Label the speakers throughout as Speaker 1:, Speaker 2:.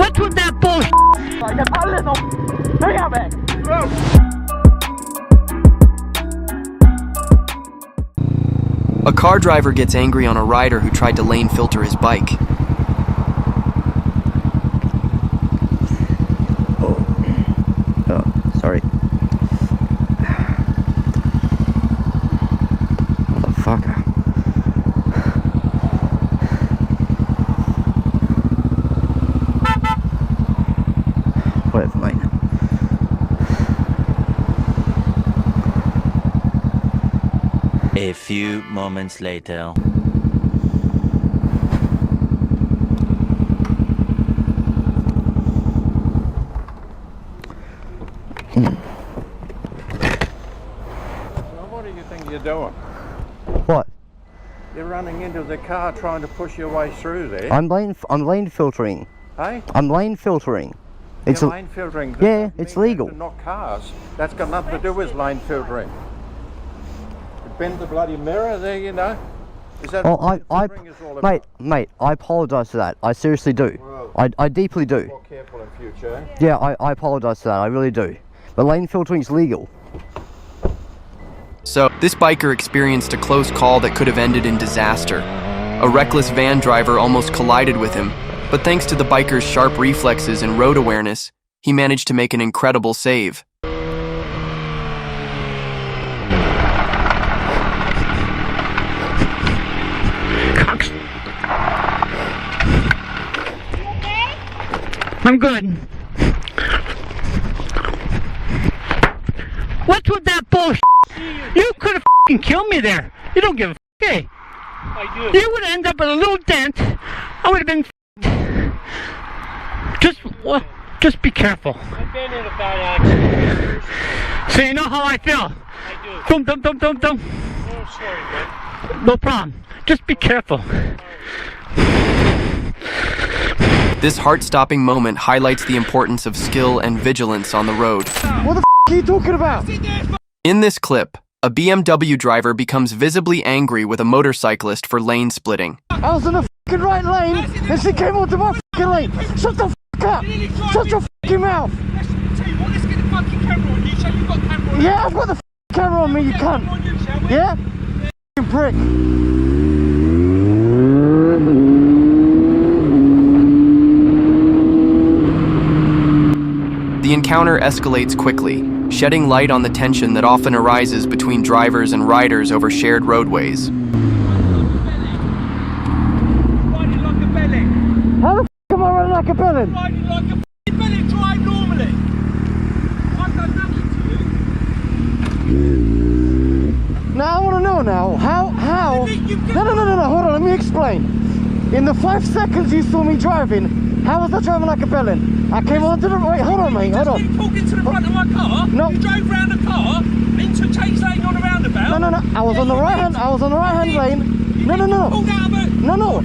Speaker 1: What's with that bullshit?
Speaker 2: Ich hab alles auf Finger weg.
Speaker 3: A car driver gets angry on a rider who tried to lane filter his bike.
Speaker 4: Oh, sorry. Motherfucker. Whatever, mate.
Speaker 5: A few moments later.
Speaker 6: What do you think you're doing?
Speaker 4: What?
Speaker 6: You're running into the car trying to push your way through there.
Speaker 4: I'm lane filtering.
Speaker 6: Hey?
Speaker 4: I'm lane filtering. It's
Speaker 6: You're lane filtering. That
Speaker 4: yeah,
Speaker 6: doesn't
Speaker 4: it's
Speaker 6: mean you
Speaker 4: legal.
Speaker 6: have to knock cars. That's got nothing to do with lane filtering. You bend the bloody mirror there, you know. Is that what lane filtering is all about?
Speaker 4: mate, I apologise for that. I seriously do.
Speaker 6: Well,
Speaker 4: I deeply do.
Speaker 6: more careful in future. Eh?
Speaker 4: Yeah, I apologise for that. I really do. But lane filtering is legal.
Speaker 3: So, this biker experienced a close call that could have ended in disaster. A reckless van driver almost collided with him, but thanks to the biker's sharp reflexes and road awareness, he managed to make an incredible save.
Speaker 1: I'm good. What's with that bullshit? You could have f***ing killed me there. You don't give a f***, eh?
Speaker 2: I do.
Speaker 1: You would end up with a little dent. I would have been just be careful.
Speaker 2: I've been in a bad accident.
Speaker 1: So you know how I feel.
Speaker 2: I do.
Speaker 1: Dum dum dum dum dum.
Speaker 2: Oh, sorry, man.
Speaker 1: No problem. Just be careful.
Speaker 3: This heart-stopping moment highlights the importance of skill and vigilance on the road.
Speaker 4: What the f*** are you talking about?
Speaker 3: In this clip, a BMW driver becomes visibly angry with a motorcyclist for lane splitting.
Speaker 4: I was in the f***ing right lane and she came onto my f***ing lane. Shut the f*** up! Shut your f***ing mouth!
Speaker 2: Tell you what, let's get the fucking camera on you. So you've got camera on you.
Speaker 4: Yeah, I've got the f***ing camera on me, you cunt.
Speaker 2: On you, shall we?
Speaker 4: Yeah? F***ing prick.
Speaker 3: The encounter escalates quickly, shedding light on the tension that often arises between drivers and riders over shared roadways.
Speaker 2: Riding like a belly.
Speaker 4: How the f*** am I running like a villain?
Speaker 2: Riding like a f***ing belly. Drive normally. I've done nothing to you.
Speaker 4: Now I want to know now, how? No, hold on, let me explain. In the 5 seconds you saw me driving, how was I driving like a villain? I came onto the, wait, hold on mate, hold on.
Speaker 2: You pulled into the front of my car.
Speaker 4: No.
Speaker 2: You drove round the car into change lane on a roundabout.
Speaker 4: No, I was on the right hand lane. No.
Speaker 2: Pulled out of it.
Speaker 4: No,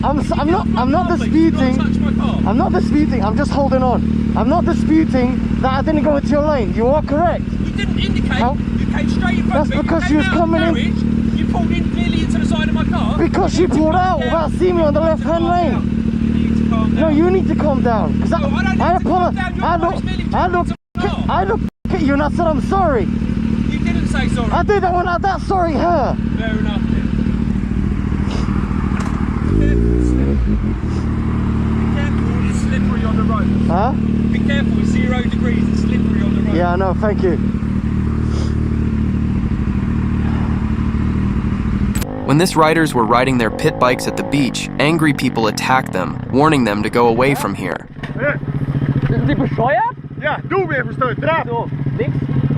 Speaker 4: I'm not disputing.
Speaker 2: Don't touch my car.
Speaker 4: I'm not disputing, I'm just holding on. I'm not disputing that I didn't go into your lane. You are correct.
Speaker 2: You didn't indicate.
Speaker 4: How?
Speaker 2: You came straight in front
Speaker 4: That's
Speaker 2: of me.
Speaker 4: because
Speaker 2: you
Speaker 4: she was
Speaker 2: came out
Speaker 4: coming
Speaker 2: of
Speaker 4: in.
Speaker 2: the garage, you pulled in clearly into the side of my car.
Speaker 4: Because she pulled out without seeing me on the left hand lane.
Speaker 2: You need to calm down.
Speaker 4: No, you need to calm down. Because
Speaker 2: No, I don't need to calm down. Your wife's merely talking to my car.
Speaker 4: I look at you and I said I'm sorry.
Speaker 2: You didn't say sorry.
Speaker 4: I did that when I that sorry her.
Speaker 2: Fair enough then. Be careful, it's slippery on the road.
Speaker 4: Huh?
Speaker 2: Be careful, it's 0 degrees, it's slippery on the road.
Speaker 4: Yeah, I know, thank you.
Speaker 3: When these riders were riding their pit bikes at the beach, angry people attacked them, warning them to go away from here.
Speaker 2: Sind Sie bescheuert?
Speaker 7: Ja, du wirst besteuert. Trab.
Speaker 2: Wieso? Nix.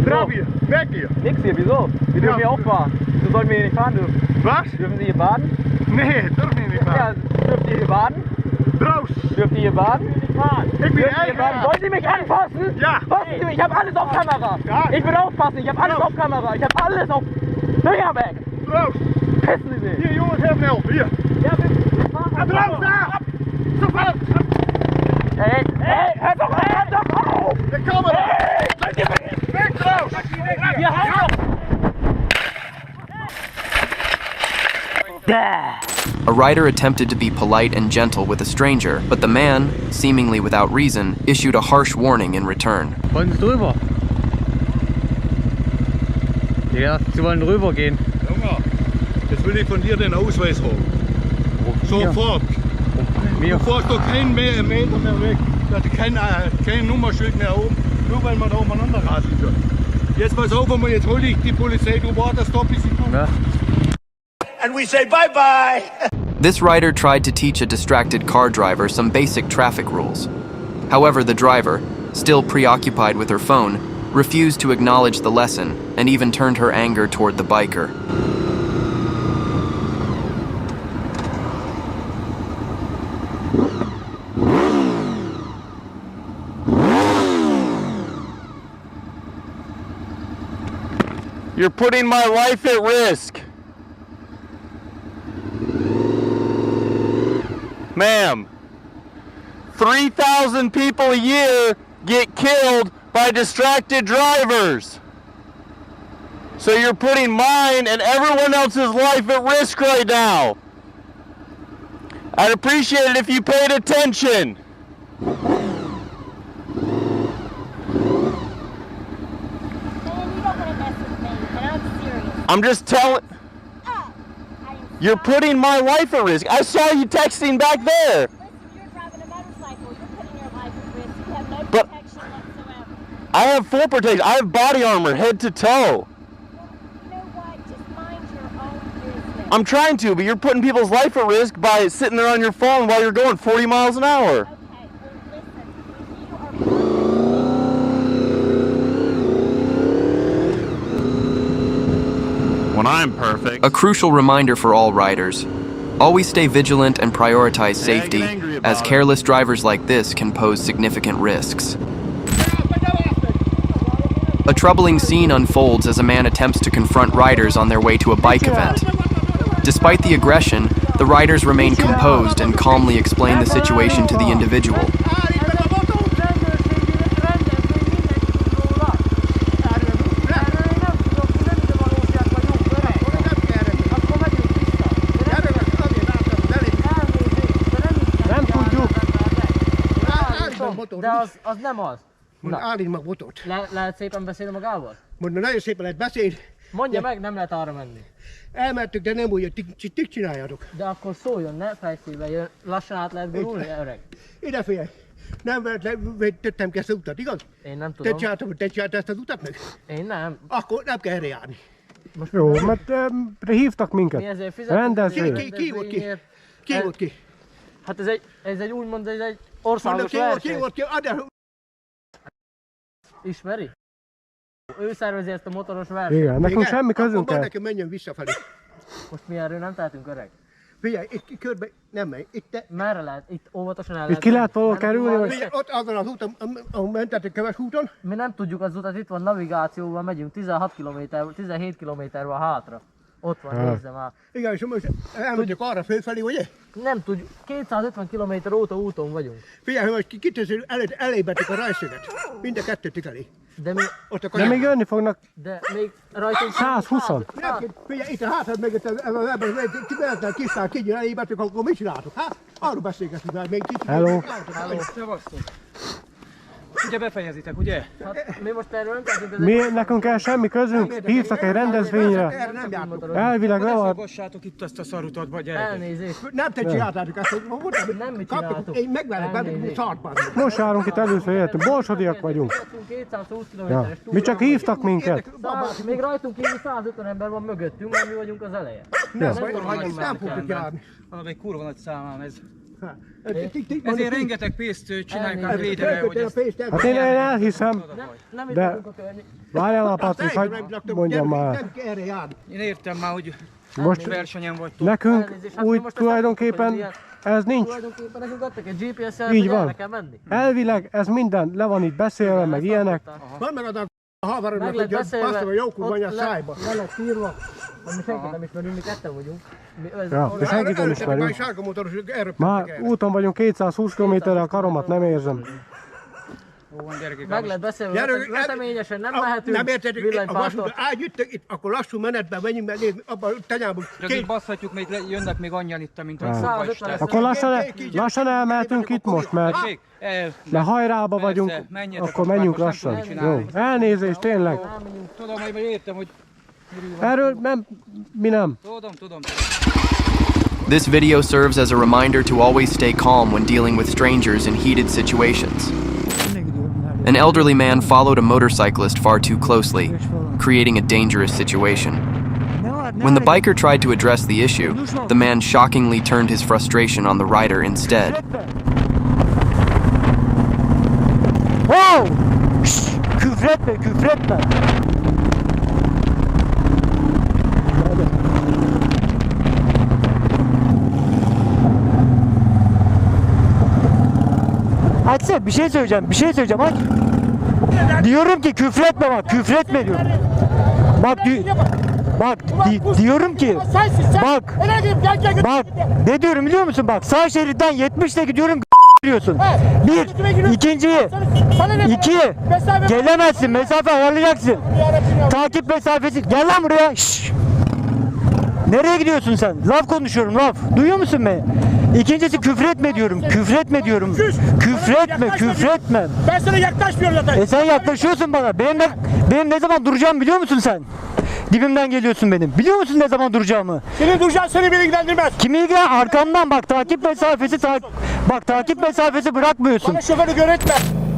Speaker 7: Trab hier. Weg hier.
Speaker 2: Nix hier, wieso? Wir dürfen hier auch fahren. Wieso sollten wir hier nicht fahren dürfen?
Speaker 7: Was?
Speaker 2: Dürfen Sie hier baden?
Speaker 7: Nee, durf niet meer
Speaker 2: Ja,
Speaker 7: gaan.
Speaker 2: dürft ihr hier baden?
Speaker 7: Droos.
Speaker 2: Dürft ihr hier baden?
Speaker 7: Ik ben
Speaker 2: Dürft ihr hier
Speaker 7: eigen.
Speaker 2: baden? Wollen Sie mich anfassen?
Speaker 7: Ja.
Speaker 2: Fassen Sie mich, ich habe alles auf Kamera.
Speaker 7: Ja.
Speaker 2: Ich bin aufpassen, ich habe alles auf Kamera. Ich habe alles auf... Finger weg!
Speaker 7: Droos.
Speaker 2: Pissen Sie sich!
Speaker 7: Hier jongens, even helpen. Hier.
Speaker 2: Ja, wir fahren
Speaker 7: En droos daar. Zo ver.
Speaker 2: Hey, hört doch auf!
Speaker 7: De camera.
Speaker 2: Hey,
Speaker 7: Weg droos.
Speaker 2: wir haben doch...
Speaker 3: A rider attempted to be polite and gentle with a stranger, but the man, seemingly without reason, issued a harsh warning in return.
Speaker 4: Wollen Sie drüber? Ja, Sie wollen drüber gehen.
Speaker 2: Junge, jetzt will ich von dir den Ausweis haben. Sofort. Du fährst doch keinen Meter mehr weg. Da hat kein Nummerschild mehr oben, nur weil man da umeinander rasen kann. Jetzt pass auf, jetzt hol ich die Polizei, du wartest da bis ich komme.
Speaker 4: Ja.
Speaker 7: And we say bye bye.
Speaker 3: This rider tried to teach a distracted car driver some basic traffic rules. However, the driver, still preoccupied with her phone, refused to acknowledge the lesson and even turned her anger toward the biker.
Speaker 4: You're putting my life at risk. Ma'am, 3,000 people a year get killed by distracted drivers. So you're putting mine and everyone else's life at risk right now. I'd appreciate it if you paid attention. I'm just telling. You're putting my life at risk. I saw you texting back there.
Speaker 8: Listen, you're driving a motorcycle. You're putting your life at risk. You have no
Speaker 4: But-
Speaker 8: protection whatsoever.
Speaker 4: I have full protection. I have body armor head to toe.
Speaker 8: You know what? Just mind your own business.
Speaker 4: I'm trying to, but you're putting people's life at risk by sitting there on your phone while you're going 40 miles an hour.
Speaker 8: Okay, well, listen. You are.
Speaker 7: When I'm perfect.
Speaker 3: A crucial reminder for all riders. Always stay vigilant and prioritize safety, as careless drivers like this can pose significant risks. A troubling scene unfolds as a man attempts to confront riders on their way to a bike event. Despite the aggression, the riders remain composed and calmly explain the situation to the individual.
Speaker 9: De az nem az.
Speaker 2: Mondj, állítsd meg botot.
Speaker 9: Lehet szépen beszélni magával?
Speaker 2: Mondja, nagyon szépen lehet beszélni.
Speaker 9: Mondja meg, nem lehet arra menni.
Speaker 2: Elmentük, de nem úgy, hogy ti csináljátok.
Speaker 9: De akkor szóljon, ne fejszébe jön. Lassan át lehet gurulni, öreg.
Speaker 2: Ide figyelj. Nem tettem ki ezt az utat, igaz?
Speaker 9: Én nem tudom.
Speaker 2: Te csináltad ezt az utat meg?
Speaker 9: Én nem.
Speaker 2: Akkor nem kell erre járni.
Speaker 4: Jó, mert hívtak minket.
Speaker 9: Mi ezért fizetünk?
Speaker 4: Rendezvény.
Speaker 2: Ki volt ki? Ki volt ki?
Speaker 9: Hát ez egy úgymond, ez egy országos verseny.
Speaker 2: Ki volt ki?
Speaker 9: Ismeri? Ő szervezi ezt a motoros versenyt.
Speaker 4: Igen, nekünk semmi közünk
Speaker 2: el.
Speaker 4: el.
Speaker 2: Nekem menjen visszafelé.
Speaker 9: Most mi erről nem tehetünk, öreg?
Speaker 2: Figyelj, itt körbe nem megy.
Speaker 9: Merre lehet? Itt óvatosan el
Speaker 4: Itt
Speaker 9: lehet.
Speaker 4: ki lehet valahol kerülni, vagy?
Speaker 2: Figyelj, ott azon az úton, ahol mentetek Keves úton.
Speaker 9: Mi nem tudjuk az utat, itt van navigációval, megyünk 16 km, 17 km van hátra. Ott van, nézze már.
Speaker 2: Igen, és most elmegyek arra fölfelé, ugye?
Speaker 9: Nem tudjuk, 250 km óta úton vagyunk.
Speaker 2: Figyelj, hogy kiteszünk, elébetek a rajszöget. Mind a kettőtök elé.
Speaker 9: De mi...
Speaker 4: De még jönni fognak.
Speaker 9: De még rajtunk...
Speaker 4: 120-an.
Speaker 2: Figyelj, itt a hátad meg ebben a kisztál kigyűn elébetek, akkor mit csináltok? Hát, arról beszélgetünk már még kicsit.
Speaker 4: Hello.
Speaker 9: Szevasztok.
Speaker 10: Ugye befejezitek, ugye?
Speaker 9: Hát mi most erről nem tehetünk,
Speaker 4: Mi, nekünk el semmi közünk, hívtak egy rendezvényre.
Speaker 2: Erre nem jártok.
Speaker 4: Elvileg le van.
Speaker 10: Szagossátok itt azt a szarutat, vagy gyerekek.
Speaker 9: elnézést.
Speaker 2: Nem te csináltátok ezt,
Speaker 9: Nem mi csináltuk.
Speaker 2: én megverek bennük szart.
Speaker 4: Most járunk itt először életünk, borsodiak vagyunk.
Speaker 9: 220
Speaker 4: Ja.
Speaker 9: km-es
Speaker 4: Mi csak hívtak minket.
Speaker 9: Még rajtunk kívül 150 ember van mögöttünk, mert mi vagyunk az eleje.
Speaker 2: Nem
Speaker 9: hagyom
Speaker 2: fogjuk járni.
Speaker 10: Valamelyik kurva nagy számám ez.
Speaker 2: Ezért
Speaker 10: Ezért rengeteg pénzt csináljuk a védere, hogy ezt...
Speaker 4: Hát én elhiszem,
Speaker 9: Nem
Speaker 4: de
Speaker 9: itt a környék.
Speaker 4: várjál a Patrik, hogy mondjam már.
Speaker 2: Nem kell erre járni.
Speaker 10: Én értem már, hogy
Speaker 4: Most
Speaker 10: versenyen vagytok.
Speaker 4: nekünk úgy tulajdonképpen ez nincs.
Speaker 9: Tulajdonképpen nekünk adtak egy GPS-el,
Speaker 4: Így
Speaker 9: hogy
Speaker 4: van.
Speaker 9: erre kell menni.
Speaker 4: Elvileg ez minden le van itt beszélve, meg ilyenek.
Speaker 2: Van meg a
Speaker 9: Meg
Speaker 2: havaromnak,
Speaker 9: lett
Speaker 2: hogy
Speaker 9: beszélve,
Speaker 2: basztam a jókú vagy a
Speaker 9: ott
Speaker 2: szájba.
Speaker 9: le lett írva, hogy mi senkit nem ismerünk, mi ketten vagyunk.
Speaker 4: Ja, mi senkit nem ismerünk.
Speaker 2: Sárga motoros, erre
Speaker 4: Már úton vagyunk 220 km-re, a karomat nem érzem.
Speaker 10: Ó, van gyerekek.
Speaker 9: Meg lehet beszélni,
Speaker 11: Gyerünk,
Speaker 9: veteményesen nem
Speaker 11: Nem
Speaker 9: mehetünk,
Speaker 11: értetek, a
Speaker 9: villanypártól.
Speaker 11: vasúton átjöttök, itt, akkor lassú menetben menjünk, mert nézd, abban a tanyában.
Speaker 10: Csak itt basszhatjuk, még jönnek még annyian itt, mint a
Speaker 9: 150 lesz.
Speaker 12: Akkor lassan elmehetünk itt most, mert hajrába vagyunk, akkor menjünk lassan. Jó, elnézést, tényleg.
Speaker 10: Tudom, hogy értem, hogy...
Speaker 12: Erről nem, mi nem.
Speaker 10: Tudom.
Speaker 3: This video serves as a reminder to always stay calm when dealing with strangers in heated situations. An elderly man followed a motorcyclist far too closely, creating a dangerous situation. When the biker tried to address the issue, the man shockingly turned his frustration on the rider instead.
Speaker 12: Wow! Küfretme! Açsana bir şey söyleyeceğim aç. Diyorum ki küfretme bak, küfretme diyorum. Diyorum ki bak ne diyorum biliyor musun bak sağ şeritten 70'le gidiyorum diyorsun. Bir, ikinciyi, iki, gelemezsin mesafe ayarlayacaksın. Takip mesafesi, gel lan buraya. Şşş. Nereye gidiyorsun sen? Laf konuşuyorum laf. Duyuyor musun beni? İkincisi küfretme diyorum. Küfretme.
Speaker 11: Ben sana yaklaşmıyorum zaten.
Speaker 12: Sen yaklaşıyorsun bana. Benim ne zaman duracağımı biliyor musun sen? Dibimden geliyorsun benim. Biliyor musun ne zaman duracağımı?
Speaker 11: Senin duracağın seni beni ilgilendirmez.
Speaker 12: Kimi ilgilen? Arkamdan bak takip mesafesi bırakmıyorsun.
Speaker 11: Bana şoförü göretme.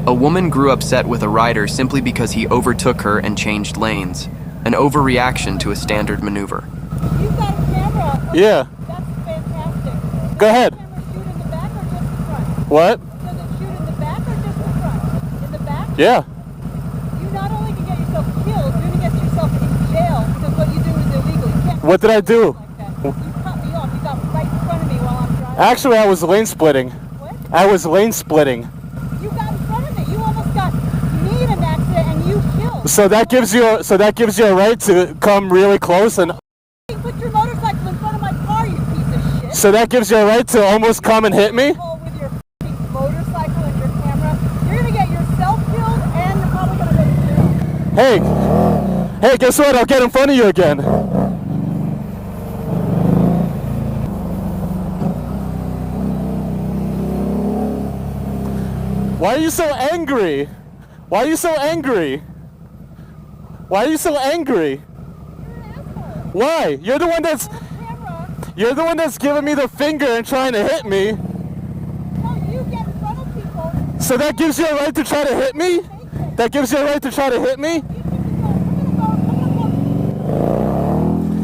Speaker 3: A woman grew upset with a rider simply because he overtook her and changed lanes, an overreaction to a standard maneuver.
Speaker 8: You've got a camera.
Speaker 4: Yeah.
Speaker 8: That's fantastic.
Speaker 4: Go ahead.
Speaker 8: Does the camera shoot in the back or just the front?
Speaker 4: What?
Speaker 8: Does it shoot in the back or just the front? In the back?
Speaker 4: Yeah.
Speaker 8: You not only can get yourself killed, you're going to get yourself in jail because what you do is illegal. You can't
Speaker 4: What did I do?
Speaker 8: like that. You cut me off. You got right in front of me while I'm driving.
Speaker 4: Actually, I was lane splitting.
Speaker 8: What?
Speaker 4: I was lane splitting.
Speaker 8: You got in front of me. You almost got me in an accident and you killed.
Speaker 4: So that gives you a right to come really close and.
Speaker 8: You put your motorcycle in front of my car, you piece of shit.
Speaker 4: So that gives you a right to almost come and hit me?
Speaker 8: With your f***ing motorcycle and your camera, you're gonna get yourself killed and you're probably gonna go to jail.
Speaker 4: Hey, guess what? I'll get in front of you again. Why are you so angry? Why are you so angry? Why are you so angry? Why? You're the one that's giving me the finger and trying to hit me.
Speaker 8: No, you get in front of people.
Speaker 4: So that gives you a right to try to hit me? That gives you a right to try to hit me?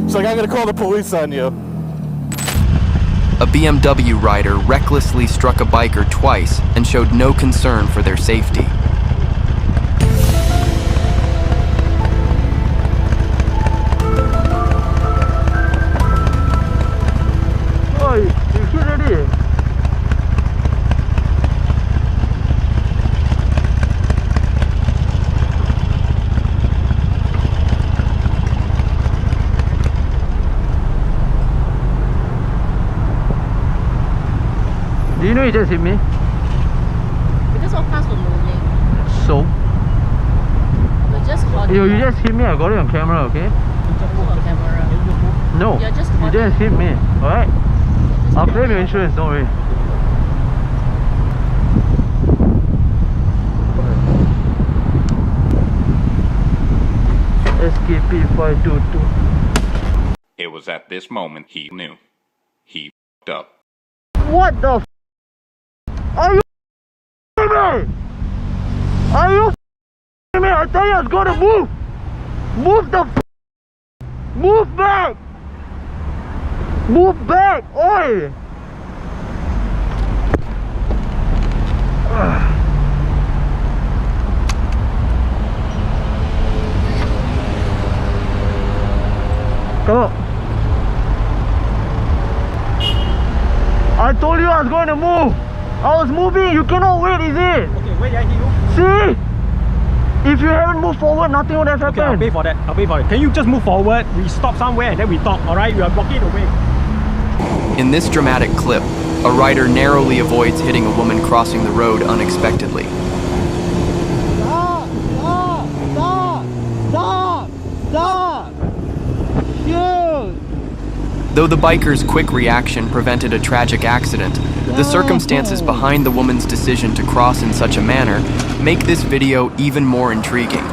Speaker 4: It's like I'm gonna call the police on you.
Speaker 3: A BMW rider recklessly struck a biker twice and showed no concern for their safety.
Speaker 12: Oi, you ready? Do you know you just hit me?
Speaker 9: Because our cars were moving.
Speaker 12: So?
Speaker 9: We're just caught.
Speaker 12: You just hit me, I got it on camera, okay?
Speaker 9: on camera.
Speaker 12: No,
Speaker 9: You're just
Speaker 12: you just hit me, alright? I'll claim your insurance, don't worry. SKP 522.
Speaker 7: It was at this moment he knew. He f***ed up.
Speaker 12: What the f***? Are you f***ing me? Are you f***ing me? I tell you I was gonna move! Move the f***! Move back! Move back! Oi! Come on. I told you I was going to move. I was moving. You cannot wait, is it?
Speaker 10: Okay, wait, I hear you.
Speaker 12: See? If you haven't moved forward, nothing would have happened.
Speaker 10: Okay, I'll pay for that. Can you just move forward? We stop somewhere and then we talk, alright? We are blocking the way.
Speaker 3: In this dramatic clip, a rider narrowly avoids hitting a woman crossing the road unexpectedly. Though the biker's quick reaction prevented a tragic accident, the circumstances behind the woman's decision to cross in such a manner make this video even more intriguing.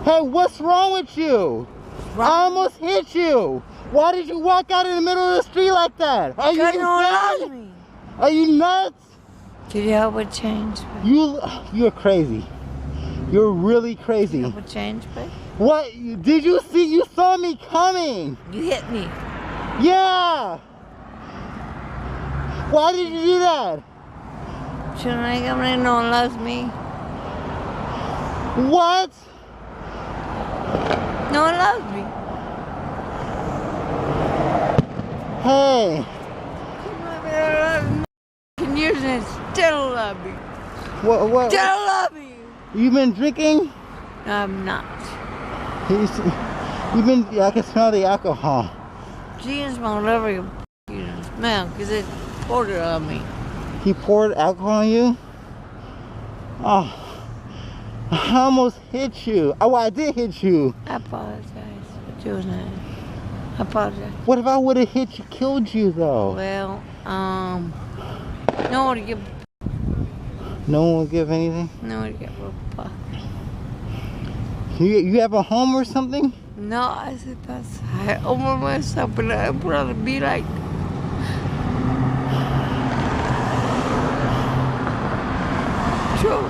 Speaker 12: Hey, what's wrong with you? I almost hit you. Why did you walk out in the middle of the street like that? Are you insane? Are you nuts?
Speaker 13: Could you help with change?
Speaker 12: You're crazy. You're really crazy.
Speaker 13: Help with change, babe?
Speaker 12: What? Did you see? You saw me coming.
Speaker 13: You hit me.
Speaker 12: Yeah. Why did you do that?
Speaker 13: Shouldn't I come in? No one loves me.
Speaker 12: What?
Speaker 13: No one loves me.
Speaker 12: Hey.
Speaker 13: Can use it. Still love me.
Speaker 12: What?
Speaker 13: Still love me.
Speaker 12: You been drinking?
Speaker 13: No, I'm not.
Speaker 12: You've been. I can smell the alcohol.
Speaker 13: Jesus, whatever you smell, because it poured it on me.
Speaker 12: He poured alcohol on you? Oh. I almost hit you. Oh, I did hit you.
Speaker 13: I apologize for doing that. I apologize.
Speaker 12: What if I would have hit you, killed you though?
Speaker 13: Well, no one to give.
Speaker 12: No one will give anything?
Speaker 13: No one to give a fuck.
Speaker 12: You have a home or something?
Speaker 13: No, I said I over myself, but I'd rather be like. Sure.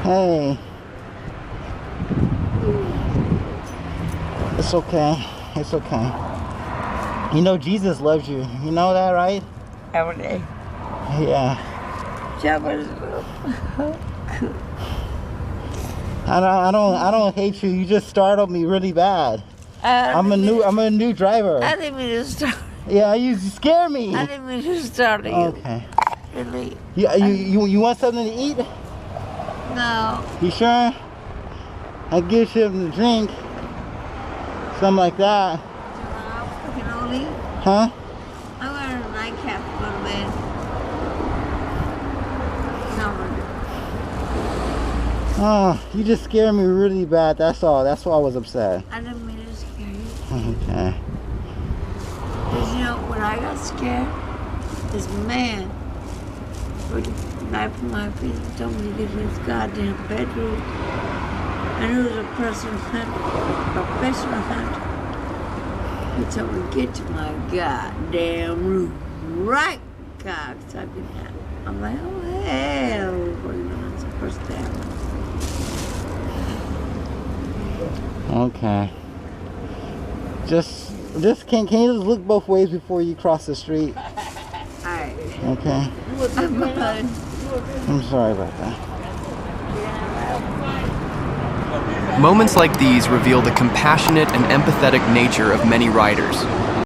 Speaker 12: Hey. It's okay. It's okay. You know Jesus loves you. You know that, right?
Speaker 13: Every day.
Speaker 12: Yeah. I don't hate you. You just startled me really bad. I'm a new driver.
Speaker 13: I didn't mean to start.
Speaker 12: Yeah, you scare me.
Speaker 13: I didn't mean to start you.
Speaker 12: Okay.
Speaker 13: Really?
Speaker 12: You want something to eat?
Speaker 13: No.
Speaker 12: You sure? I'll get you something to drink. Something like that. Huh?
Speaker 13: I'm wearing a nightcap to go to bed.
Speaker 12: Oh, you just scared me really bad. That's all. That's why I was upset.
Speaker 13: I didn't mean to scare you.
Speaker 12: Okay.
Speaker 13: Because you know, when I got scared, this man with a knife in my face told me to get in his goddamn bedroom. And he was a professional hunter. He told me, get to my goddamn room. Right, cocksucking. I'm like, oh, hell. That's the first time.
Speaker 12: Okay. Just can you just look both ways before you cross the street?
Speaker 13: Alright.
Speaker 12: Okay. I'm sorry about that.
Speaker 3: Moments like these reveal the compassionate and empathetic nature of many riders.